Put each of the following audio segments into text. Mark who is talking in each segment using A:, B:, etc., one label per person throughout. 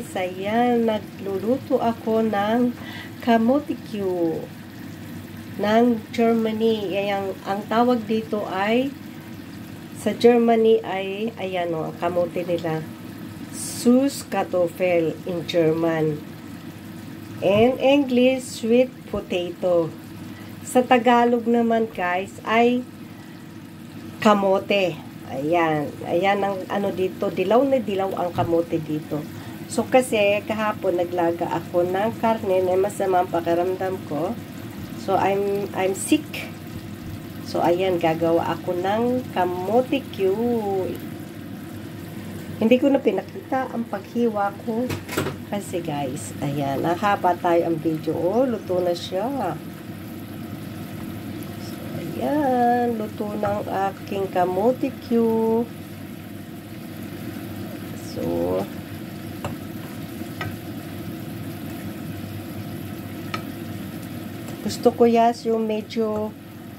A: guys, ayan, nagluluto ako ng kamote Q ng Germany. Ayan, ang tawag dito ay, sa Germany ay, ayan o, ang kamote nila. Süßkartoffel in German. And English, sweet potato. Sa Tagalog naman guys, ay kamote. Ayan. Ayan ang ano dito. Dilaw na dilaw ang kamote dito. So, kasi kahapon naglaga ako ng karne na masama ang pakiramdam ko. So, I'm sick. So, ayan. Gagawa ako ng kamote Q. Hindi ko na pinakita ang paghiwa ko. Kasi guys, ayan. Nahaba tayo ang video. Oh, luto na siya. Ayan, luto ng aking kamote Q. So, gusto ko yas yung medyo,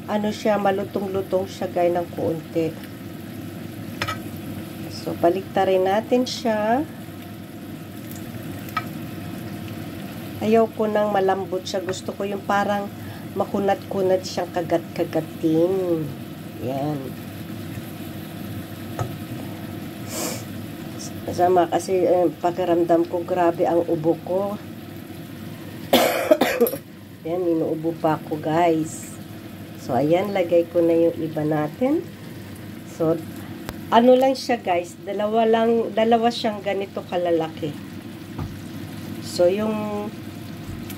A: ano siya, malutong-lutong siya gaya ng konti. So, baliktarin natin siya. Ayaw ko nang malambot siya. Gusto ko yung parang makunat-kunat siyang kagat-kagatin. Yan. Masama kasi pakiramdam ko, grabe ang ubo ko. Yan, inuubo pa ako guys. So, ayan, lagay ko na yung iba natin. So, ano lang siya guys, dalawa siyang ganito kalalaki. So, yung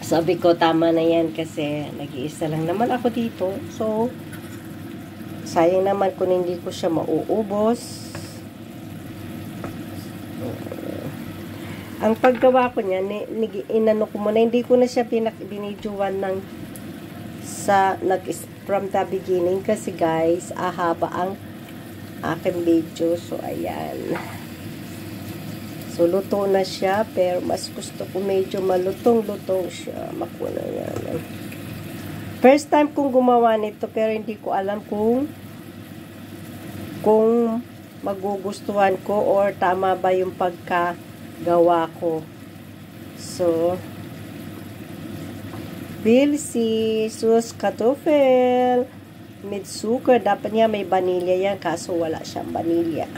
A: sabi ko, tama na yan kasi nag-iisa lang naman ako dito. So, sayang naman kung hindi ko siya mauubos. Ang paggawa ko niya, inano ko muna, hindi ko na siya binidyoan ng from the beginning kasi guys, ahaba ang aking video. So, ayan. So, luto na siya, pero mas gusto ko medyo malutong-lutong siya. Makuna yan. First time kong gumawa nito, pero hindi ko alam kung magugustuhan ko or tama ba yung pagkagawa ko. So, we'll see. Süßkartoffel with sugar. Dapat niya may vanilya yan, kaso wala siyang vanilya.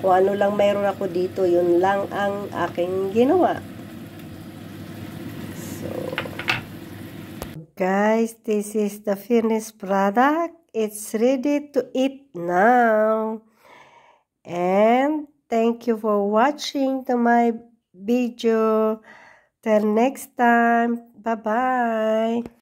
A: Kung ano lang mayroon ako dito, yun lang ang aking ginawa. So, guys, this is the finished product. It's ready to eat now. And thank you for watching my video. Till next time. Bye-bye.